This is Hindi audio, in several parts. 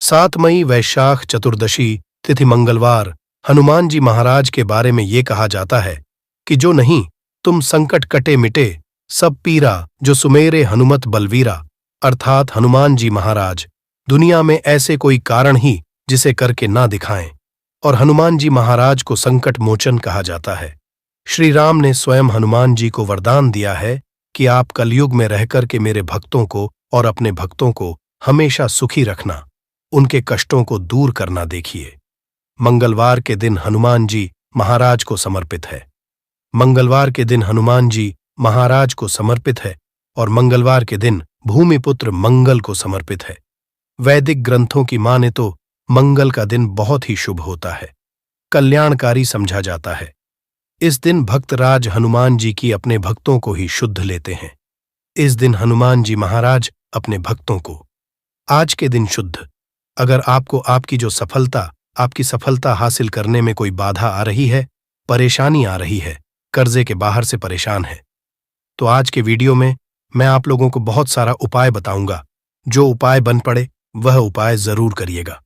7 मई वैशाख चतुर्दशी तिथि मंगलवार। हनुमान जी महाराज के बारे में ये कहा जाता है कि जो नहीं तुम संकट कटे मिटे सब पीरा जो सुमेरे हनुमत बलवीरा, अर्थात हनुमान जी महाराज दुनिया में ऐसे कोई कारण ही जिसे करके ना दिखाएं, और हनुमान जी महाराज को संकट मोचन कहा जाता है। श्री राम ने स्वयं हनुमान जी को वरदान दिया है कि आप कलयुग में रहकर के मेरे भक्तों को और अपने भक्तों को हमेशा सुखी रखना, उनके कष्टों को दूर करना देखिए। मंगलवार के दिन हनुमान जी महाराज को समर्पित है। मंगलवार के दिन हनुमान जी महाराज को समर्पित है और मंगलवार के दिन भूमिपुत्र मंगल को समर्पित है। वैदिक ग्रंथों की माने तो मंगल का दिन बहुत ही शुभ होता है, कल्याणकारी समझा जाता है। इस दिन भक्तराज हनुमान जी की अपने भक्तों को ही शुद्ध लेते हैं। इस दिन हनुमान जी महाराज अपने भक्तों को आज के दिन शुद्ध। अगर आपको आपकी सफलता हासिल करने में कोई बाधा आ रही है, परेशानी आ रही है, कर्जे के बाहर से परेशान है, तो आज के वीडियो में मैं आप लोगों को बहुत सारा उपाय बताऊंगा। जो उपाय बन पड़े वह उपाय जरूर करिएगा।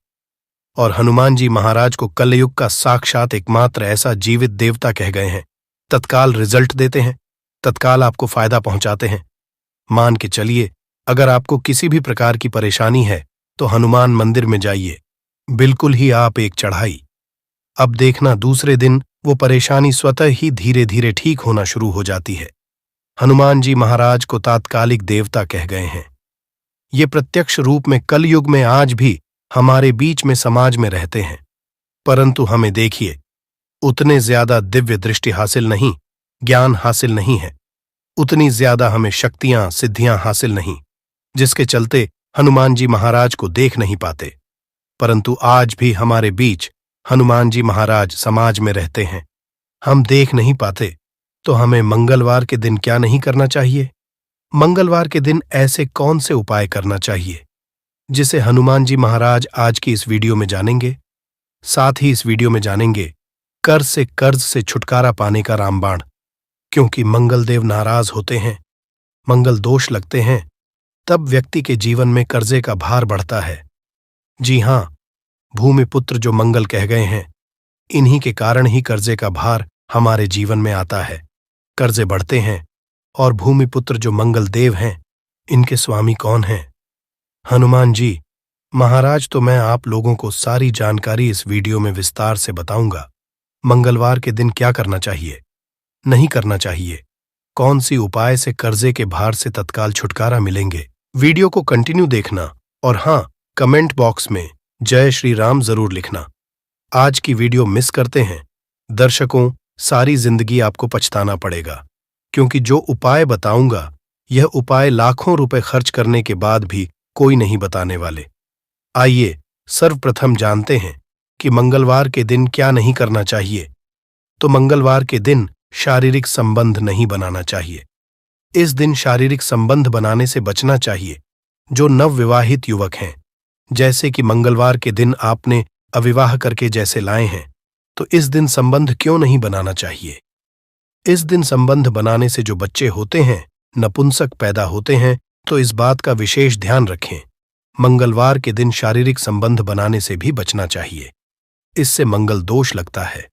और हनुमान जी महाराज को कलयुग का साक्षात एकमात्र ऐसा जीवित देवता कह गए हैं। तत्काल रिजल्ट देते हैं, तत्काल आपको फायदा पहुंचाते हैं। मान के चलिए, अगर आपको किसी भी प्रकार की परेशानी है तो हनुमान मंदिर में जाइए, बिल्कुल ही आप एक चढ़ाई। अब देखना दूसरे दिन वो परेशानी स्वतः ही धीरे धीरे ठीक होना शुरू हो जाती है। हनुमान जी महाराज को तात्कालिक देवता कह गए हैं। ये प्रत्यक्ष रूप में कलयुग में आज भी हमारे बीच में समाज में रहते हैं, परंतु हमें देखिए उतने ज्यादा दिव्य दृष्टि हासिल नहीं, ज्ञान हासिल नहीं है, उतनी ज्यादा हमें शक्तियां सिद्धियां हासिल नहीं, जिसके चलते हनुमान जी महाराज को देख नहीं पाते। परंतु आज भी हमारे बीच हनुमान जी महाराज समाज में रहते हैं। हम देख नहीं पाते तो हमें मंगलवार के दिन क्या नहीं करना चाहिए? मंगलवार के दिन ऐसे कौन से उपाय करना चाहिए जिसे हनुमान जी महाराज आज की इस वीडियो में जानेंगे। साथ ही इस वीडियो में जानेंगे कर्ज से छुटकारा पाने का रामबाण, क्योंकि मंगलदेव नाराज होते हैं, मंगल दोष लगते हैं, तब व्यक्ति के जीवन में कर्जे का भार बढ़ता है। जी हां, भूमिपुत्र जो मंगल कह गए हैं, इन्हीं के कारण ही कर्जे का भार हमारे जीवन में आता है। कर्जे बढ़ते हैं और भूमिपुत्र जो मंगल देव हैं, इनके स्वामी कौन हैं? हनुमान जी महाराज। तो मैं आप लोगों को सारी जानकारी इस वीडियो में विस्तार से बताऊंगा। मंगलवार के दिन क्या करना चाहिए, नहीं करना चाहिए, कौन सी उपाय से कर्जे के भार से तत्काल छुटकारा मिलेंगे। वीडियो को कंटिन्यू देखना और हां, कमेंट बॉक्स में जय श्री राम जरूर लिखना। आज की वीडियो मिस करते हैं दर्शकों, सारी जिंदगी आपको पछताना पड़ेगा, क्योंकि जो उपाय बताऊंगा यह उपाय लाखों रुपए खर्च करने के बाद भी कोई नहीं बताने वाले। आइए सर्वप्रथम जानते हैं कि मंगलवार के दिन क्या नहीं करना चाहिए। तो मंगलवार के दिन शारीरिक संबंध नहीं बनाना चाहिए। इस दिन शारीरिक संबंध बनाने से बचना चाहिए। जो नवविवाहित युवक हैं, जैसे कि मंगलवार के दिन आपने अविवाह करके जैसे लाए हैं, तो इस दिन संबंध क्यों नहीं बनाना चाहिए। इस दिन संबंध बनाने से जो बच्चे होते हैं, नपुंसक पैदा होते हैं, तो इस बात का विशेष ध्यान रखें। मंगलवार के दिन शारीरिक संबंध बनाने से भी बचना चाहिए। इससे मंगल दोष लगता है,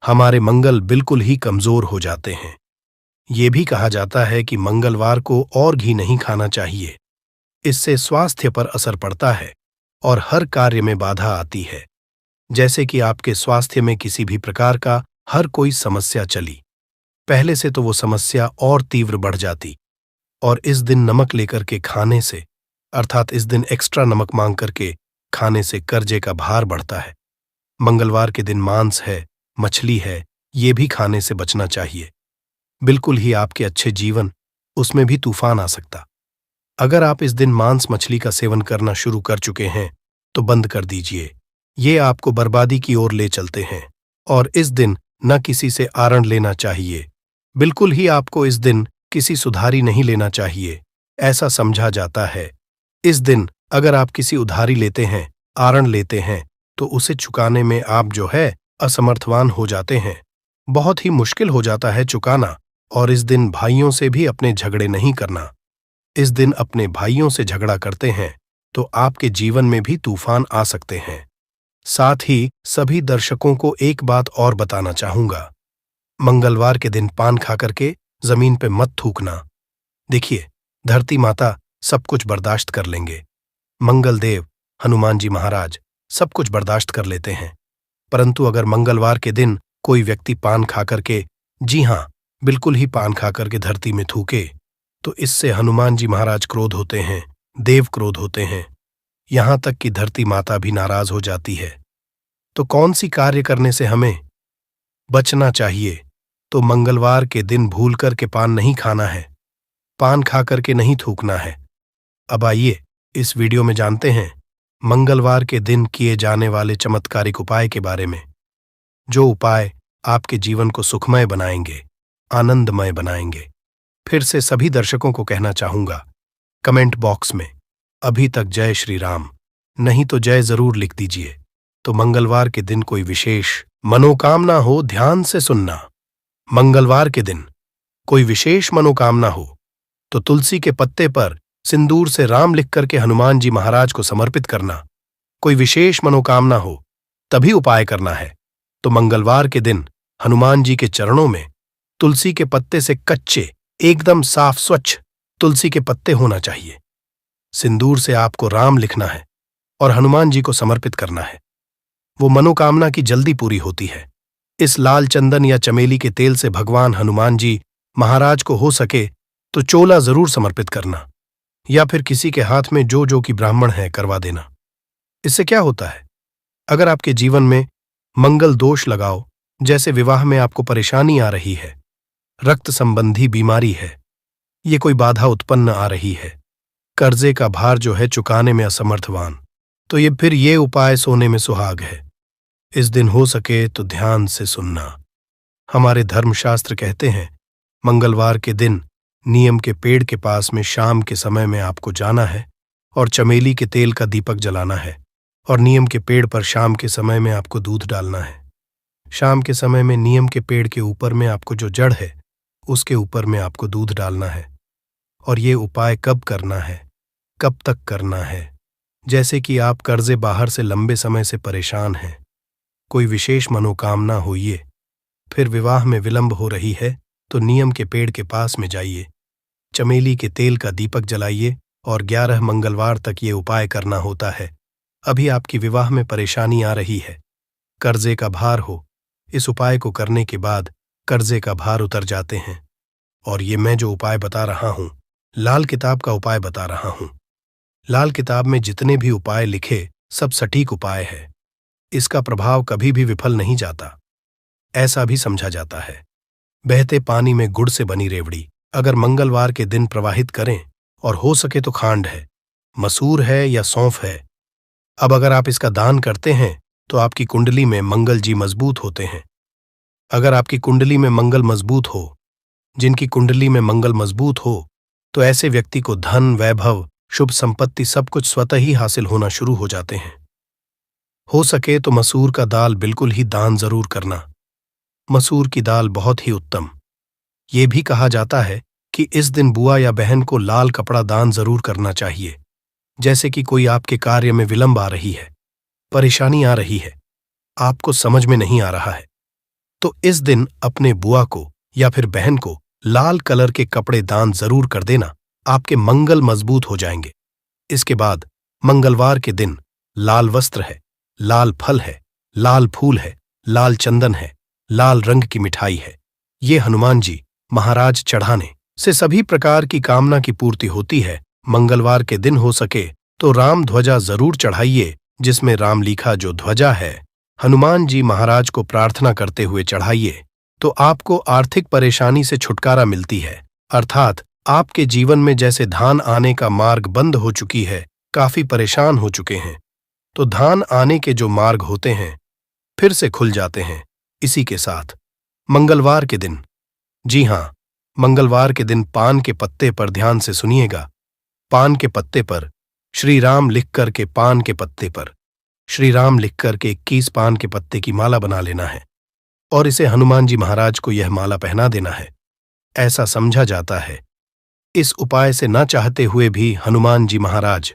हमारे मंगल बिल्कुल ही कमजोर हो जाते हैं। ये भी कहा जाता है कि मंगलवार को और घी नहीं खाना चाहिए। इससे स्वास्थ्य पर असर पड़ता है और हर कार्य में बाधा आती है। जैसे कि आपके स्वास्थ्य में किसी भी प्रकार का हर कोई समस्या चली, पहले से तो वो समस्या और तीव्र बढ़ जाती, और इस दिन नमक लेकर के खाने से, अर्थात इस दिन एक्स्ट्रा नमक मांग करके खाने से कर्जे का भार बढ़ता है। मंगलवार के दिन मांस है, मछली है, ये भी खाने से बचना चाहिए। बिल्कुल ही आपके अच्छे जीवन, उसमें भी तूफान आ सकता। अगर आप इस दिन मांस मछली का सेवन करना शुरू कर चुके हैं तो बंद कर दीजिए। ये आपको बर्बादी की ओर ले चलते हैं। और इस दिन न किसी से आरण लेना चाहिए। बिल्कुल ही आपको इस दिन किसी सुधारी नहीं लेना चाहिए, ऐसा समझा जाता है। इस दिन अगर आप किसी उधारी लेते हैं, आरण लेते हैं, तो उसे चुकाने में आप जो है असमर्थवान हो जाते हैं। बहुत ही मुश्किल हो जाता है चुकाना। और इस दिन भाइयों से भी अपने झगड़े नहीं करना। इस दिन अपने भाइयों से झगड़ा करते हैं तो आपके जीवन में भी तूफान आ सकते हैं। साथ ही सभी दर्शकों को एक बात और बताना चाहूंगा। मंगलवार के दिन पान खा करके जमीन पे मत थूकना। देखिए, धरती माता सब कुछ बर्दाश्त कर लेंगे। मंगल देव, हनुमान जी महाराज सब कुछ बर्दाश्त कर लेते हैं। परंतु अगर मंगलवार के दिन कोई व्यक्ति पान खा करके, जी हां, बिल्कुल ही पान खा करके धरती में थूके, तो इससे हनुमान जी महाराज क्रोध होते हैं, देव क्रोध होते हैं, यहां तक कि धरती माता भी नाराज हो जाती है। तो कौन सी कार्य करने से हमें बचना चाहिए? तो मंगलवार के दिन भूल कर के पान नहीं खाना है, पान खा करके नहीं थूकना है। अब आइए इस वीडियो में जानते हैं मंगलवार के दिन किए जाने वाले चमत्कारिक उपाय के बारे में, जो उपाय आपके जीवन को सुखमय बनाएंगे, आनंदमय बनाएंगे। फिर से सभी दर्शकों को कहना चाहूंगा, कमेंट बॉक्स में अभी तक जय श्री राम नहीं तो जय जरूर लिख दीजिए। तो मंगलवार के दिन कोई विशेष मनोकामना हो, ध्यान से सुनना। मंगलवार के दिन कोई विशेष मनोकामना हो तो तुलसी के पत्ते पर सिंदूर से राम लिख करके हनुमान जी महाराज को समर्पित करना। कोई विशेष मनोकामना हो तभी उपाय करना है। तो मंगलवार के दिन हनुमान जी के चरणों में तुलसी के पत्ते से कच्चे, एकदम साफ स्वच्छ तुलसी के पत्ते होना चाहिए। सिंदूर से आपको राम लिखना है और हनुमान जी को समर्पित करना है। वो मनोकामना की जल्दी पूरी होती है। इस लाल चंदन या चमेली के तेल से भगवान हनुमान जी महाराज को हो सके तो चोला जरूर समर्पित करना, या फिर किसी के हाथ में जो कि ब्राह्मण है करवा देना। इससे क्या होता है, अगर आपके जीवन में मंगल दोष लगाओ, जैसे विवाह में आपको परेशानी आ रही है, रक्त संबंधी बीमारी है, ये कोई बाधा उत्पन्न आ रही है, कर्जे का भार जो है चुकाने में असमर्थवान, तो ये उपाय सोने में सुहाग है। इस दिन हो सके तो ध्यान से सुनना। हमारे धर्मशास्त्र कहते हैं मंगलवार के दिन नीम के पेड़ के पास में शाम के समय में आपको जाना है और चमेली के तेल का दीपक जलाना है, और नीम के पेड़ पर शाम के समय में आपको दूध डालना है। शाम के समय में नीम के पेड़ के ऊपर में आपको जो जड़ है उसके ऊपर में आपको दूध डालना है। और ये उपाय कब करना है, कब तक करना है? जैसे कि आप कर्जे बाहर से लंबे समय से परेशान हैं, कोई विशेष मनोकामना होइए, फिर विवाह में विलंब हो रही है तो नीम के पेड़ के पास में जाइए, चमेली के तेल का दीपक जलाइए और 11 मंगलवार तक ये उपाय करना होता है। अभी आपकी विवाह में परेशानी आ रही है, कर्जे का भार हो, इस उपाय को करने के बाद कर्जे का भार उतर जाते हैं। और ये मैं जो उपाय बता रहा हूं, लाल किताब का उपाय बता रहा हूं। लाल किताब में जितने भी उपाय लिखे सब सटीक उपाय है, इसका प्रभाव कभी भी विफल नहीं जाता। ऐसा भी समझा जाता है, बहते पानी में गुड़ से बनी रेवड़ी अगर मंगलवार के दिन प्रवाहित करें, और हो सके तो खांड है, मसूर है या सौंफ है, अब अगर आप इसका दान करते हैं तो आपकी कुंडली में मंगल जी मजबूत होते हैं। अगर आपकी कुंडली में मंगल मजबूत हो, जिनकी कुंडली में मंगल मजबूत हो, तो ऐसे व्यक्ति को धन, वैभव, शुभ संपत्ति सब कुछ स्वतः ही हासिल होना शुरू हो जाते हैं। हो सके तो मसूर का दाल बिल्कुल ही दान जरूर करना। मसूर की दाल बहुत ही उत्तम। ये भी कहा जाता है कि इस दिन बुआ या बहन को लाल कपड़ा दान जरूर करना चाहिए। जैसे कि कोई आपके कार्य में विलंब आ रही है, परेशानी आ रही है, आपको समझ में नहीं आ रहा है, तो इस दिन अपने बुआ को या फिर बहन को लाल कलर के कपड़े दान जरूर कर देना, आपके मंगल मजबूत हो जाएंगे। इसके बाद मंगलवार के दिन लाल वस्त्र है, लाल फल है, लाल फूल है, लाल चंदन है, लाल रंग की मिठाई है, ये हनुमान जी महाराज चढ़ाने से सभी प्रकार की कामना की पूर्ति होती है। मंगलवार के दिन हो सके तो राम ध्वजा जरूर चढ़ाइए, जिसमें राम लिखा जो ध्वजा है हनुमान जी महाराज को प्रार्थना करते हुए चढ़ाइए, तो आपको आर्थिक परेशानी से छुटकारा मिलती है। अर्थात आपके जीवन में जैसे धान आने का मार्ग बंद हो चुकी है, काफी परेशान हो चुके हैं, तो धान आने के जो मार्ग होते हैं फिर से खुल जाते हैं। इसी के साथ मंगलवार के दिन, जी हां, मंगलवार के दिन पान के पत्ते पर ध्यान से सुनिएगा, पान के पत्ते पर श्री राम लिख करके, पान के पत्ते पर श्री राम लिख करके 21 पान के पत्ते की माला बना लेना है और इसे हनुमान जी महाराज को यह माला पहना देना है। ऐसा समझा जाता है इस उपाय से न चाहते हुए भी हनुमान जी महाराज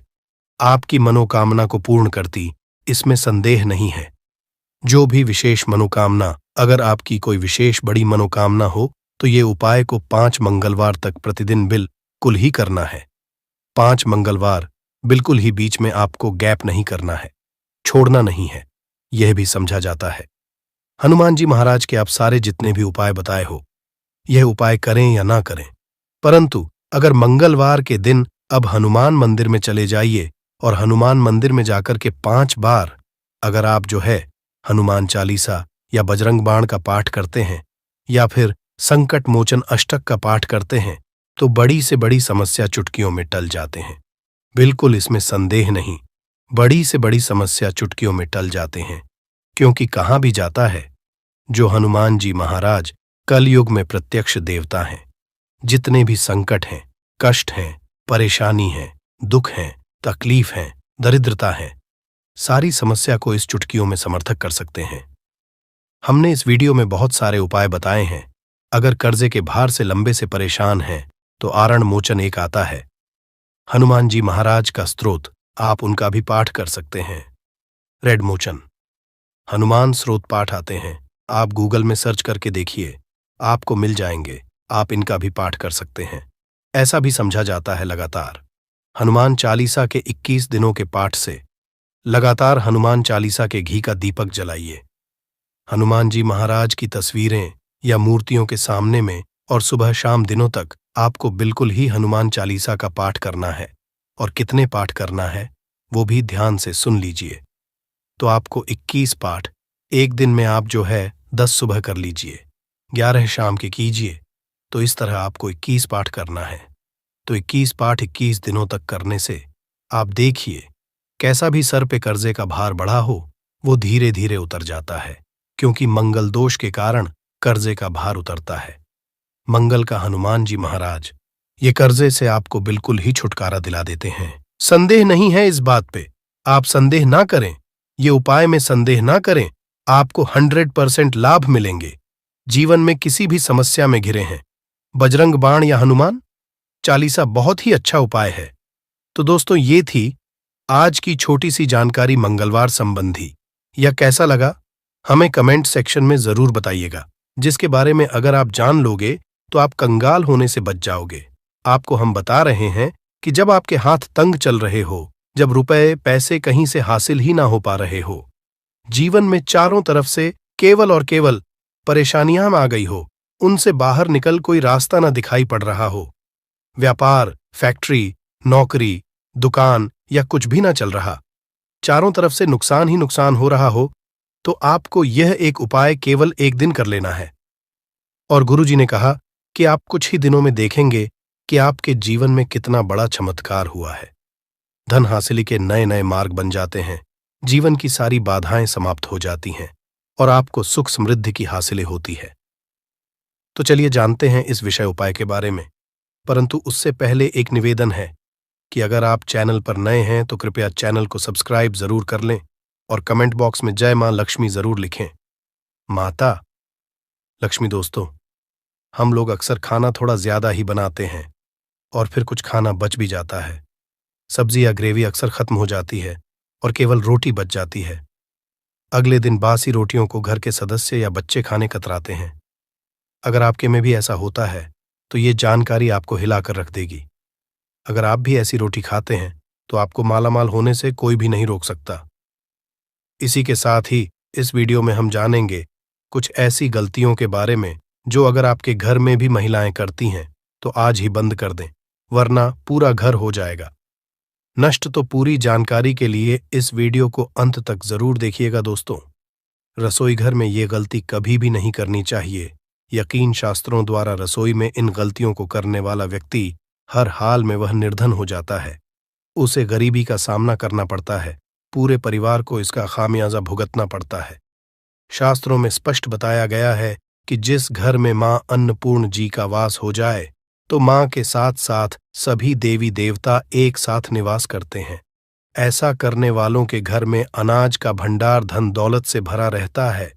आपकी मनोकामना को पूर्ण करती, इसमें संदेह नहीं है। जो भी विशेष मनोकामना, अगर आपकी कोई विशेष बड़ी मनोकामना हो तो ये उपाय को 5 मंगलवार तक प्रतिदिन बिल्कुल ही करना है। 5 मंगलवार बिल्कुल ही बीच में आपको गैप नहीं करना है, छोड़ना नहीं है, यह भी समझा जाता है। हनुमान जी महाराज के आप सारे जितने भी उपाय बताए हो, यह उपाय करें या ना करें, परंतु अगर मंगलवार के दिन अब हनुमान मंदिर में चले जाइए और हनुमान मंदिर में जाकर के 5 बार अगर आप जो है हनुमान चालीसा या बजरंग बाण का पाठ करते हैं या फिर संकट मोचन अष्टक का पाठ करते हैं तो बड़ी से बड़ी समस्या चुटकियों में टल जाते हैं। बिल्कुल इसमें संदेह नहीं, बड़ी से बड़ी समस्या चुटकियों में टल जाते हैं, क्योंकि कहा भी जाता है जो हनुमान जी महाराज कलयुग में प्रत्यक्ष देवता हैं। जितने भी संकट हैं, कष्ट हैं, परेशानी है, दुख हैं, तकलीफ हैं, दरिद्रता है, सारी समस्या को इस चुटकियों में समर्थक कर सकते हैं। हमने इस वीडियो में बहुत सारे उपाय बताए हैं। अगर कर्जे के भार से लंबे से परेशान हैं तो आरण मोचन एक आता है, हनुमान जी महाराज का स्तोत्र, आप उनका भी पाठ कर सकते हैं। रेड मोचन हनुमान स्रोत पाठ आते हैं, आप गूगल में सर्च करके देखिए, आपको मिल जाएंगे, आप इनका भी पाठ कर सकते हैं। ऐसा भी समझा जाता है लगातार हनुमान चालीसा के 21 दिनों के पाठ से लगातार हनुमान चालीसा के घी का दीपक जलाइए। हनुमान जी महाराज की तस्वीरें या मूर्तियों के सामने में और सुबह शाम दिनों तक आपको बिल्कुल ही हनुमान चालीसा का पाठ करना है। और कितने पाठ करना है वो भी ध्यान से सुन लीजिए। तो आपको 21 पाठ एक दिन में आप जो है 10 सुबह कर लीजिए, 11 शाम के कीजिए, तो इस तरह आपको 21 पाठ करना है। तो 21 पाठ 21 दिनों तक करने से आप देखिए कैसा भी सर पे कर्जे का भार बढ़ा हो वो धीरे धीरे उतर जाता है, क्योंकि मंगल दोष के कारण कर्जे का भार उतरता है। मंगल का हनुमान जी महाराज ये कर्जे से आपको बिल्कुल ही छुटकारा दिला देते हैं। संदेह नहीं है इस बात पे, आप संदेह ना करें, ये उपाय में संदेह ना करें, आपको 100% लाभ मिलेंगे। जीवन में किसी भी समस्या में घिरे हैं, बजरंग बाण या हनुमान चालीसा बहुत ही अच्छा उपाय है। तो दोस्तों ये थी आज की छोटी सी जानकारी मंगलवार संबंधी। यह कैसा लगा हमें कमेंट सेक्शन में जरूर बताइएगा, जिसके बारे में अगर आप जान लोगे तो आप कंगाल होने से बच जाओगे। आपको हम बता रहे हैं कि जब आपके हाथ तंग चल रहे हो, जब रुपए पैसे कहीं से हासिल ही ना हो पा रहे हो, जीवन में चारों तरफ से केवल और केवल परेशानियां आ गई हो, उनसे बाहर निकल कोई रास्ता ना दिखाई पड़ रहा हो, व्यापार, फैक्ट्री, नौकरी, दुकान या कुछ भी ना चल रहा, चारों तरफ से नुकसान ही नुकसान हो रहा हो, तो आपको यह एक उपाय केवल एक दिन कर लेना है। और गुरुजी ने कहा कि आप कुछ ही दिनों में देखेंगे कि आपके जीवन में कितना बड़ा चमत्कार हुआ है। धन हासिली के नए नए मार्ग बन जाते हैं, जीवन की सारी बाधाएं समाप्त हो जाती हैं और आपको सुख समृद्धि की हासिलें होती है। तो चलिए जानते हैं इस विषय उपाय के बारे में, परंतु उससे पहले एक निवेदन है कि अगर आप चैनल पर नए हैं तो कृपया चैनल को सब्सक्राइब जरूर कर लें और कमेंट बॉक्स में जय मां लक्ष्मी जरूर लिखें। माता लक्ष्मी दोस्तों, हम लोग अक्सर खाना थोड़ा ज्यादा ही बनाते हैं और फिर कुछ खाना बच भी जाता है। सब्जी या ग्रेवी अक्सर खत्म हो जाती है और केवल रोटी बच जाती है। अगले दिन बासी रोटियों को घर के सदस्य या बच्चे खाने कतराते हैं। अगर आपके में भी ऐसा होता है तो ये जानकारी आपको हिलाकर रख देगी। अगर आप भी ऐसी रोटी खाते हैं तो आपको मालामाल होने से कोई भी नहीं रोक सकता। इसी के साथ ही इस वीडियो में हम जानेंगे कुछ ऐसी गलतियों के बारे में जो अगर आपके घर में भी महिलाएं करती हैं तो आज ही बंद कर दें, वरना पूरा घर हो जाएगा नष्ट। तो पूरी जानकारी के लिए इस वीडियो को अंत तक जरूर देखिएगा दोस्तों। रसोई घर में ये गलती कभी भी नहीं करनी चाहिए। यकीन शास्त्रों द्वारा रसोई में इन गलतियों को करने वाला व्यक्ति हर हाल में वह निर्धन हो जाता है, उसे गरीबी का सामना करना पड़ता है, पूरे परिवार को इसका खामियाजा भुगतना पड़ता है। शास्त्रों में स्पष्ट बताया गया है कि जिस घर में मां अन्नपूर्ण जी का वास हो जाए तो मां के साथ साथ सभी देवी देवता एक साथ निवास करते हैं। ऐसा करने वालों के घर में अनाज का भंडार धन दौलत से भरा रहता है।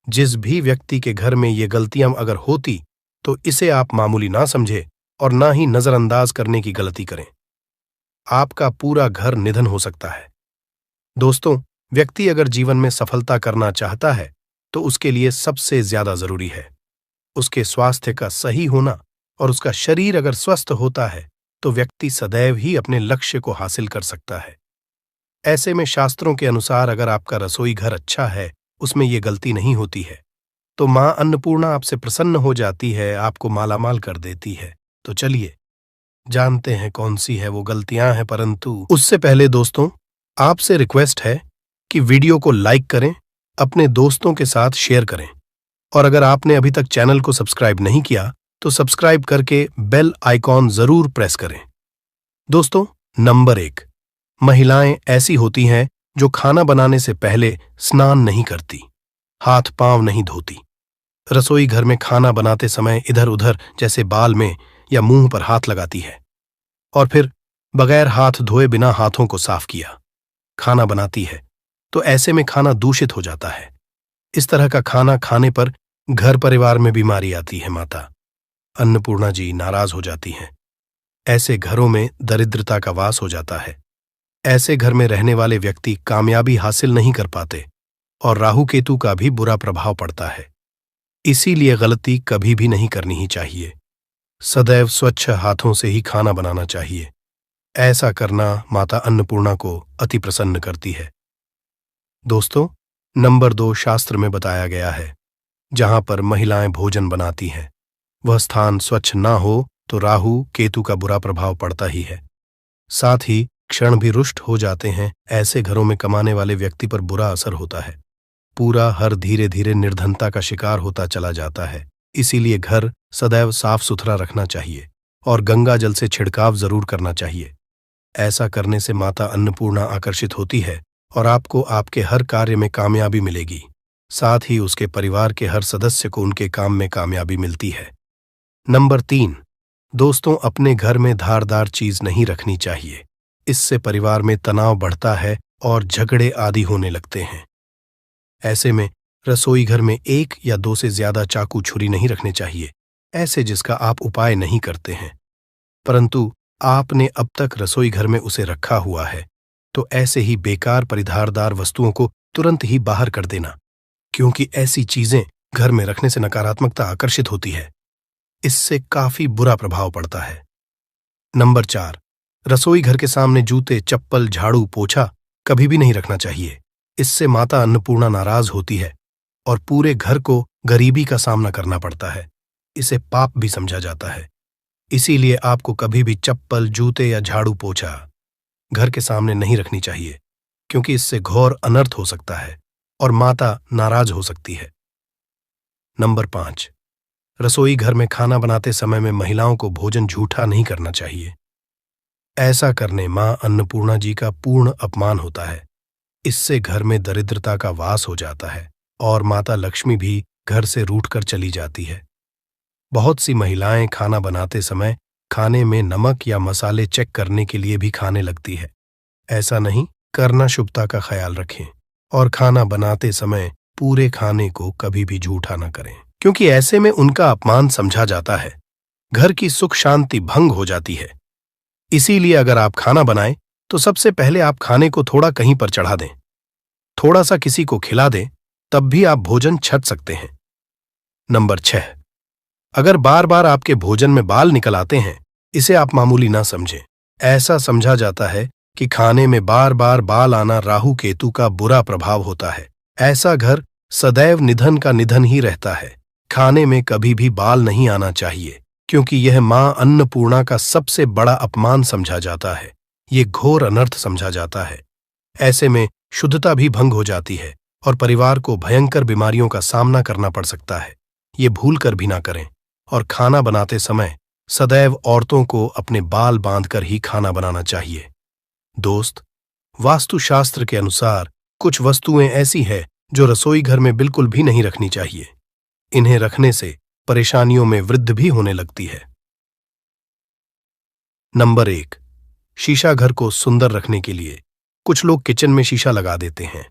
जिस भी व्यक्ति के घर में ये गलतियां अगर होती तो इसे आप मामूली ना समझे और ना ही नजरअंदाज करने की गलती करें। आपका पूरा घर निधन हो सकता है। दोस्तों, व्यक्ति अगर जीवन में सफलता करना चाहता है तो उसके लिए सबसे ज्यादा जरूरी है उसके स्वास्थ्य का सही होना, और उसका शरीर अगर स्वस्थ होता है तो व्यक्ति सदैव ही अपने लक्ष्य को हासिल कर सकता है। ऐसे में शास्त्रों के अनुसार अगर आपका रसोई घर अच्छा है, उसमें ये गलती नहीं होती है, तो मां अन्नपूर्णा आपसे प्रसन्न हो जाती है, आपको मालामाल कर देती है। तो चलिए जानते हैं कौन सी है वो गलतियां हैं, परंतु उससे पहले दोस्तों आपसे रिक्वेस्ट है कि वीडियो को लाइक करें, अपने दोस्तों के साथ शेयर करें, और अगर आपने अभी तक चैनल को सब्सक्राइब नहीं किया तो सब्सक्राइब करके बेल आइकॉन जरूर प्रेस करें। दोस्तों, नंबर 1, महिलाएं ऐसी होती हैं जो खाना बनाने से पहले स्नान नहीं करती, हाथ पांव नहीं धोती, रसोई घर में खाना बनाते समय इधर उधर जैसे बाल में या मुंह पर हाथ लगाती है, और फिर बगैर हाथ धोए बिना हाथों को साफ किया खाना बनाती है, तो ऐसे में खाना दूषित हो जाता है। इस तरह का खाना खाने पर घर परिवार में बीमारी आती है। माता अन्नपूर्णा जी नाराज हो जाती हैं। ऐसे घरों में दरिद्रता का वास हो जाता है। ऐसे घर में रहने वाले व्यक्ति कामयाबी हासिल नहीं कर पाते और राहु केतु का भी बुरा प्रभाव पड़ता है। इसीलिए गलती कभी भी नहीं करनी ही चाहिए। सदैव स्वच्छ हाथों से ही खाना बनाना चाहिए। ऐसा करना माता अन्नपूर्णा को अति प्रसन्न करती है। दोस्तों, नंबर 2 शास्त्र में बताया गया है, जहां पर महिलाएं भोजन बनाती हैं, वह स्थान स्वच्छ ना हो तो राहु केतु का बुरा प्रभाव पड़ता ही है। साथ ही क्षण भी रुष्ट हो जाते हैं। ऐसे घरों में कमाने वाले व्यक्ति पर बुरा असर होता है। पूरा हर धीरे धीरे निर्धनता का शिकार होता चला जाता है। इसीलिए घर सदैव साफ सुथरा रखना चाहिए और गंगा जल से छिड़काव जरूर करना चाहिए। ऐसा करने से माता अन्नपूर्णा आकर्षित होती है और आपको आपके हर कार्य में कामयाबी मिलेगी। साथ ही उसके परिवार के हर सदस्य को उनके काम में कामयाबी मिलती है। नंबर 3, दोस्तों, अपने घर में धारदार चीज नहीं रखनी चाहिए। इससे परिवार में तनाव बढ़ता है और झगड़े आदि होने लगते हैं। ऐसे में रसोई घर में 1 या 2 से ज्यादा चाकू छुरी नहीं रखने चाहिए, ऐसे जिसका आप उपाय नहीं करते हैं, परंतु आपने अब तक रसोई घर में उसे रखा हुआ है, तो ऐसे ही बेकार परिधारदार वस्तुओं को तुरंत ही बाहर कर देना, क्योंकि ऐसी चीजें घर में रखने से नकारात्मकता आकर्षित होती है। इससे काफी बुरा प्रभाव पड़ता है। नंबर 4, रसोई घर के सामने जूते, चप्पल, झाड़ू, पोछा कभी भी नहीं रखना चाहिए। इससे माता अन्नपूर्णा नाराज होती है और पूरे घर को गरीबी का सामना करना पड़ता है। इसे पाप भी समझा जाता है। इसीलिए आपको कभी भी चप्पल, जूते या झाड़ू, पोछा घर के सामने नहीं रखनी चाहिए, क्योंकि इससे घोर अनर्थ हो सकता है और माता नाराज हो सकती है। नंबर 5, रसोई घर में खाना बनाते समय में महिलाओं को भोजन झूठा नहीं करना चाहिए। ऐसा करने मां अन्नपूर्णा जी का पूर्ण अपमान होता है। इससे घर में दरिद्रता का वास हो जाता है और माता लक्ष्मी भी घर से रूठकर चली जाती है। बहुत सी महिलाएं खाना बनाते समय खाने में नमक या मसाले चेक करने के लिए भी खाने लगती है। ऐसा नहीं करना, शुभता का ख्याल रखें और खाना बनाते समय पूरे खाने को कभी भी झूठा न करें, क्योंकि ऐसे में उनका अपमान समझा जाता है। घर की सुख शांति भंग हो जाती है। इसीलिए अगर आप खाना बनाएं तो सबसे पहले आप खाने को थोड़ा कहीं पर चढ़ा दें, थोड़ा सा किसी को खिला दें, तब भी आप भोजन छक सकते हैं। नंबर 6, अगर बार बार आपके भोजन में बाल निकल आते हैं, इसे आप मामूली ना समझें। ऐसा समझा जाता है कि खाने में बार बार बाल आना राहु केतु का बुरा प्रभाव होता है। ऐसा घर सदैव निधन का निधन ही रहता है। खाने में कभी भी बाल नहीं आना चाहिए, क्योंकि यह मां अन्नपूर्णा का सबसे बड़ा अपमान समझा जाता है। ये घोर अनर्थ समझा जाता है। ऐसे में शुद्धता भी भंग हो जाती है और परिवार को भयंकर बीमारियों का सामना करना पड़ सकता है। ये भूल कर भी ना करें और खाना बनाते समय सदैव औरतों को अपने बाल बांधकर ही खाना बनाना चाहिए। दोस्त, वास्तुशास्त्र के अनुसार कुछ वस्तुएं ऐसी हैं जो रसोई घर में बिल्कुल भी नहीं रखनी चाहिए। इन्हें रखने से परेशानियों में वृद्धि भी होने लगती है। नंबर 1, शीशा घर को सुंदर रखने के लिए कुछ लोग किचन में शीशा लगा देते हैं,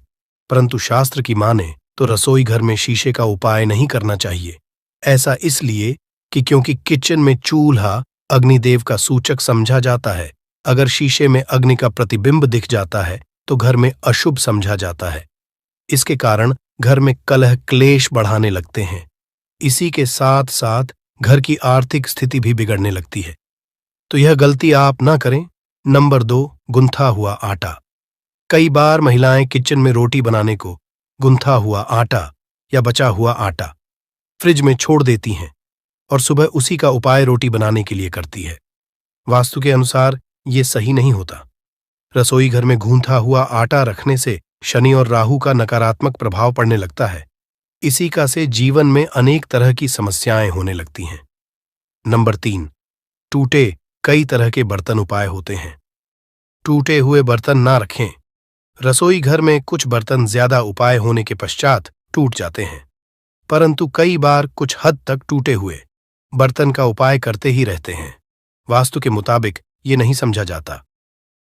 परंतु शास्त्र की माने तो रसोई घर में शीशे का उपाय नहीं करना चाहिए। ऐसा इसलिए कि क्योंकि किचन में चूल्हा अग्निदेव का सूचक समझा जाता है, अगर शीशे में अग्नि का प्रतिबिंब दिख जाता है तो घर में अशुभ समझा जाता है। इसके कारण घर में कलह क्लेश बढ़ाने लगते हैं। इसी के साथ साथ घर की आर्थिक स्थिति भी बिगड़ने लगती है। तो यह गलती आप ना करें। नंबर 2, गुंथा हुआ आटा। कई बार महिलाएं किचन में रोटी बनाने को गुंथा हुआ आटा या बचा हुआ आटा फ्रिज में छोड़ देती हैं और सुबह उसी का उपाय रोटी बनाने के लिए करती है। वास्तु के अनुसार ये सही नहीं होता। रसोई घर में गूंथा हुआ आटा रखने से शनि और राहु का नकारात्मक प्रभाव पड़ने लगता है। इसी का से जीवन में अनेक तरह की समस्याएं होने लगती हैं। नंबर 3, टूटे कई तरह के बर्तन उपाय होते हैं। टूटे हुए बर्तन ना रखें। रसोई घर में कुछ बर्तन ज्यादा उपाय होने के पश्चात टूट जाते हैं, परंतु कई बार कुछ हद तक टूटे हुए बर्तन का उपाय करते ही रहते हैं। वास्तु के मुताबिक ये नहीं समझा जाता।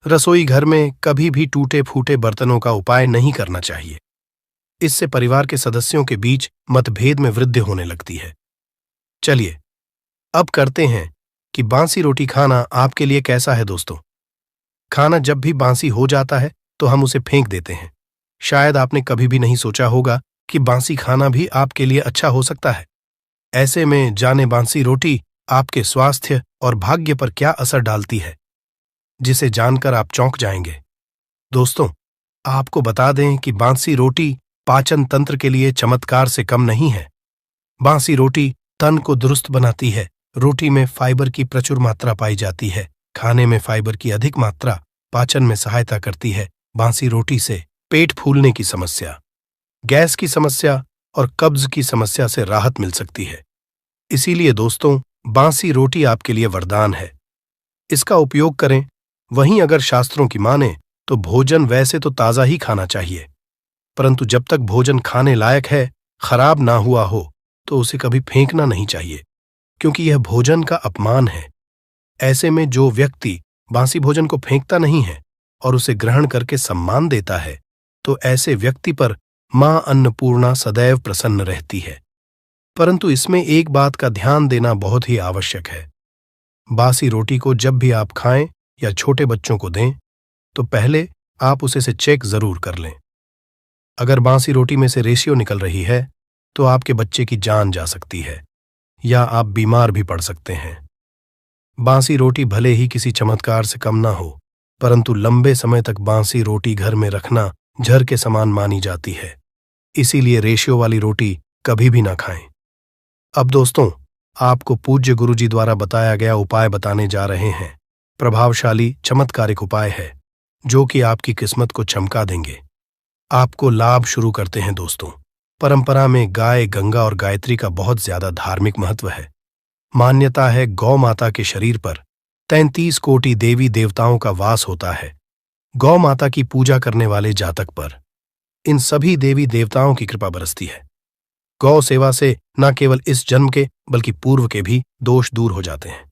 रसोई घर में कभी भी टूटे फूटे बर्तनों का उपाय नहीं करना चाहिए। इससे परिवार के सदस्यों के बीच मतभेद में वृद्धि होने लगती है। चलिए अब करते हैं कि बासी रोटी खाना आपके लिए कैसा है दोस्तों। खाना जब भी बासी हो जाता है तो हम उसे फेंक देते हैं। शायद आपने कभी भी नहीं सोचा होगा कि बासी खाना भी आपके लिए अच्छा हो सकता है। ऐसे में जाने बासी रोटी आपके स्वास्थ्य और भाग्य पर क्या असर डालती है, जिसे जानकर आप चौंक जाएंगे। दोस्तों, आपको बता दें कि बासी रोटी पाचन तंत्र के लिए चमत्कार से कम नहीं है। बासी रोटी तन को दुरुस्त बनाती है। रोटी में फाइबर की प्रचुर मात्रा पाई जाती है। खाने में फाइबर की अधिक मात्रा पाचन में सहायता करती है। बासी रोटी से पेट फूलने की समस्या, गैस की समस्या और कब्ज की समस्या से राहत मिल सकती है। इसीलिए दोस्तों, बासी रोटी आपके लिए वरदान है। इसका उपयोग करें। वहीं अगर शास्त्रों की माने तो भोजन वैसे तो ताज़ा ही खाना चाहिए, परंतु जब तक भोजन खाने लायक है, खराब ना हुआ हो, तो उसे कभी फेंकना नहीं चाहिए, क्योंकि यह भोजन का अपमान है। ऐसे में जो व्यक्ति बासी भोजन को फेंकता नहीं है और उसे ग्रहण करके सम्मान देता है, तो ऐसे व्यक्ति पर मां अन्नपूर्णा सदैव प्रसन्न रहती है। परंतु इसमें एक बात का ध्यान देना बहुत ही आवश्यक है। बासी रोटी को जब भी आप खाएं या छोटे बच्चों को दें, तो पहले आप उसे से चेक जरूर कर लें। अगर बासी रोटी में से रेशियो निकल रही है तो आपके बच्चे की जान जा सकती है या आप बीमार भी पड़ सकते हैं। बासी रोटी भले ही किसी चमत्कार से कम ना हो, परंतु लंबे समय तक बासी रोटी घर में रखना जहर के समान मानी जाती है। इसीलिए रेशियो वाली रोटी कभी भी ना खाएं। अब दोस्तों, आपको पूज्य गुरुजी द्वारा बताया गया उपाय बताने जा रहे हैं। प्रभावशाली चमत्कारिक उपाय है जो कि आपकी किस्मत को चमका देंगे। आपको लाभ शुरू करते हैं दोस्तों। परंपरा में गाय, गंगा और गायत्री का बहुत ज्यादा धार्मिक महत्व है। मान्यता है गौ माता के शरीर पर 33 कोटि देवी देवताओं का वास होता है। गौ माता की पूजा करने वाले जातक पर इन सभी देवी देवताओं की कृपा बरसती है। गौ सेवा से न केवल इस जन्म के बल्कि पूर्व के भी दोष दूर हो जाते हैं।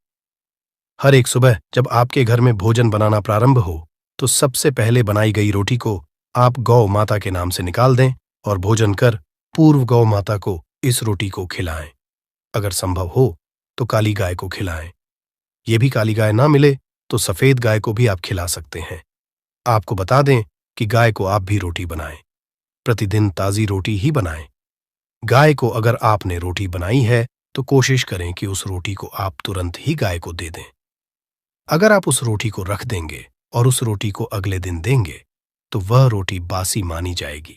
हर एक सुबह जब आपके घर में भोजन बनाना प्रारंभ हो तो सबसे पहले बनाई गई रोटी को आप गौ माता के नाम से निकाल दें और भोजन कर पूर्व गौ माता को इस रोटी को खिलाएं। अगर संभव हो तो काली गाय को खिलाएं। ये भी काली गाय ना मिले तो सफेद गाय को भी आप खिला सकते हैं। आपको बता दें कि गाय को आप भी रोटी बनाएं। प्रतिदिन ताज़ी रोटी ही बनाएं। गाय को अगर आपने रोटी बनाई है तो कोशिश करें कि उस रोटी को आप तुरंत ही गाय को दे दें। अगर आप उस रोटी को रख देंगे और उस रोटी को अगले दिन देंगे तो वह रोटी बासी मानी जाएगी।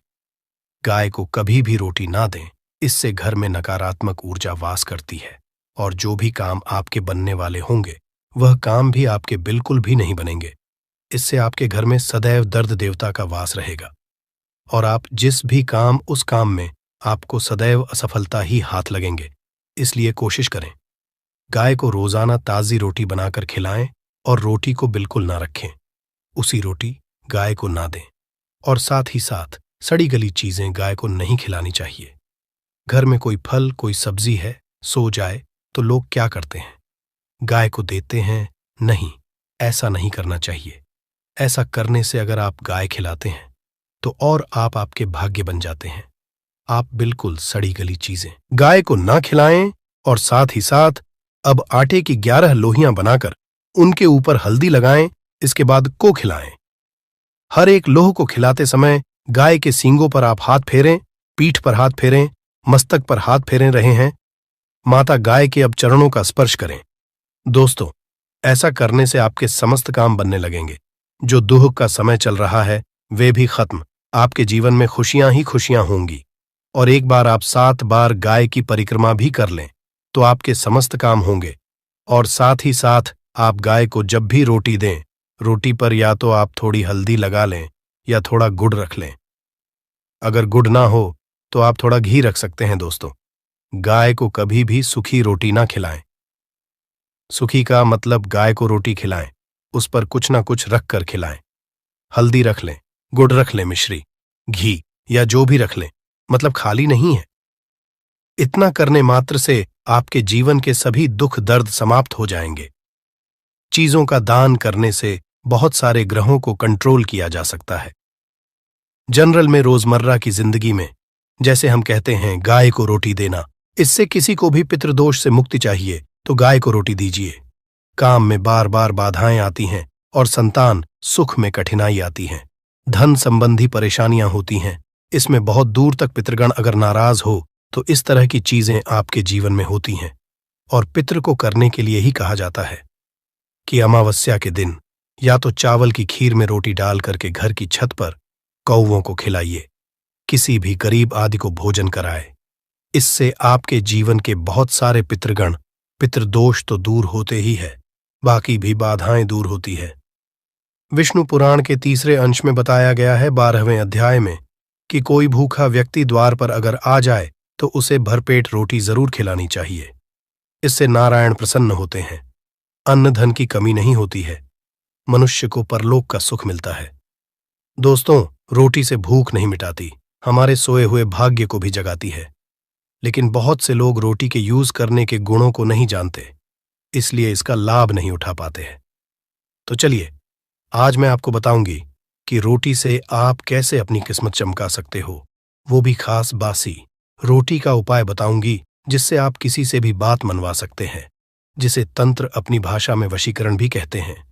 गाय को कभी भी रोटी ना दें। इससे घर में नकारात्मक ऊर्जा वास करती है और जो भी काम आपके बनने वाले होंगे वह काम भी आपके बिल्कुल भी नहीं बनेंगे। इससे आपके घर में सदैव दर्द देवता का वास रहेगा और आप जिस भी काम उस काम में आपको सदैव असफलता ही हाथ लगेंगे। इसलिए कोशिश करें गाय को रोजाना ताज़ी रोटी बनाकर खिलाएं और रोटी को बिल्कुल ना रखें। उसी रोटी गाय को ना दें और साथ ही साथ सड़ी गली चीजें गाय को नहीं खिलानी चाहिए। घर में कोई फल कोई सब्जी है, सो जाए तो लोग क्या करते हैं, गाय को देते हैं। नहीं, ऐसा नहीं करना चाहिए। ऐसा करने से अगर आप गाय खिलाते हैं तो और आप आपके भाग्य बन जाते हैं। आप बिल्कुल सड़ी गली चीजें गाय को ना खिलाएं और साथ ही साथ अब आटे की 11 लोहियां बनाकर उनके ऊपर हल्दी लगाएं इसके बाद को खिलाएं। हर एक लोह को खिलाते समय गाय के सींगों पर आप हाथ फेरें, पीठ पर हाथ फेरें, मस्तक पर हाथ फेरे रहे हैं। माता गाय के अब चरणों का स्पर्श करें। दोस्तों, ऐसा करने से आपके समस्त काम बनने लगेंगे। जो दुख का समय चल रहा है वे भी खत्म। आपके जीवन में खुशियां ही खुशियां होंगी। और एक बार आप 7 बार गाय की परिक्रमा भी कर लें तो आपके समस्त काम होंगे। और साथ ही साथ आप गाय को जब भी रोटी दें, रोटी पर या तो आप थोड़ी हल्दी लगा लें या थोड़ा गुड़ रख लें। अगर गुड़ ना हो तो आप थोड़ा घी रख सकते हैं। दोस्तों, गाय को कभी भी सूखी रोटी ना खिलाएं। सूखी का मतलब गाय को रोटी खिलाएं, उस पर कुछ ना कुछ रख कर खिलाएं। हल्दी रख लें, गुड़ रख लें, मिश्री, घी या जो भी रख लें, मतलब खाली नहीं है। इतना करने मात्र से आपके जीवन के सभी दुख दर्द समाप्त हो जाएंगे। चीजों का दान करने से बहुत सारे ग्रहों को कंट्रोल किया जा सकता है। जनरल में रोजमर्रा की जिंदगी में जैसे हम कहते हैं गाय को रोटी देना, इससे किसी को भी पितृदोष से मुक्ति चाहिए तो गाय को रोटी दीजिए। काम में बार बार बाधाएं आती हैं और संतान सुख में कठिनाई आती हैं, धन संबंधी परेशानियां होती हैं, इसमें बहुत दूर तक पितृगण अगर नाराज हो तो इस तरह की चीजें आपके जीवन में होती हैं। और पितृ को करने के लिए ही कहा जाता है कि अमावस्या के दिन या तो चावल की खीर में रोटी डाल करके घर की छत पर कौवों को खिलाइए, किसी भी गरीब आदि को भोजन कराए। इससे आपके जीवन के बहुत सारे पितृगण, पितृदोष तो दूर होते ही है, बाकी भी बाधाएं दूर होती है। विष्णु पुराण के 3 अंश में बताया गया है 12वें अध्याय में कि कोई भूखा व्यक्ति द्वार पर अगर आ जाए तो उसे भरपेट रोटी जरूर खिलानी चाहिए। इससे नारायण प्रसन्न होते हैं, अन्न धन की कमी नहीं होती है, मनुष्य को परलोक का सुख मिलता है। दोस्तों, रोटी से भूख नहीं मिटाती, हमारे सोए हुए भाग्य को भी जगाती है। लेकिन बहुत से लोग रोटी के यूज करने के गुणों को नहीं जानते, इसलिए इसका लाभ नहीं उठा पाते हैं। तो चलिए, आज मैं आपको बताऊंगी कि रोटी से आप कैसे अपनी किस्मत चमका सकते हो, वो भी खास बासी रोटी का उपाय बताऊंगी जिससे आप किसी से भी बात मनवा सकते हैं, जिसे तंत्र अपनी भाषा में वशीकरण भी कहते हैं।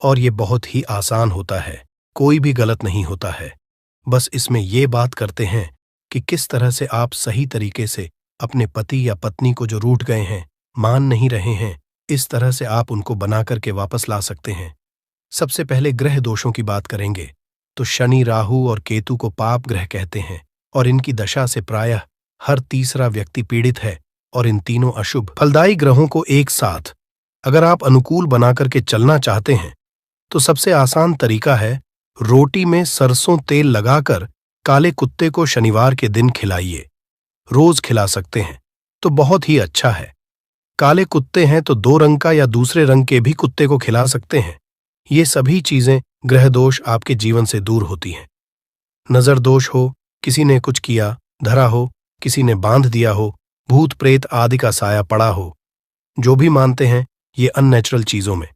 और ये बहुत ही आसान होता है, कोई भी गलत नहीं होता है। बस इसमें ये बात करते हैं कि किस तरह से आप सही तरीके से अपने पति या पत्नी को जो रूठ गए हैं, मान नहीं रहे हैं, इस तरह से आप उनको बना करके वापस ला सकते हैं। सबसे पहले ग्रह दोषों की बात करेंगे तो शनि, राहु और केतु को पाप ग्रह कहते हैं और इनकी दशा से प्रायः हर तीसरा व्यक्ति पीड़ित है। और इन तीनों अशुभ फलदायी ग्रहों को एक साथ अगर आप अनुकूल बना करके चलना चाहते हैं तो सबसे आसान तरीका है रोटी में सरसों तेल लगाकर काले कुत्ते को शनिवार के दिन खिलाइए। रोज खिला सकते हैं तो बहुत ही अच्छा है। काले कुत्ते हैं तो 2 रंग का या दूसरे रंग के भी कुत्ते को खिला सकते हैं। ये सभी चीजें ग्रह दोष आपके जीवन से दूर होती हैं। नजर दोष हो, किसी ने कुछ किया, धरा हो, किसी ने बांध दिया हो, भूत प्रेत आदि का साया पड़ा हो, जो भी मानते हैं ये अननेचुरल चीजों में,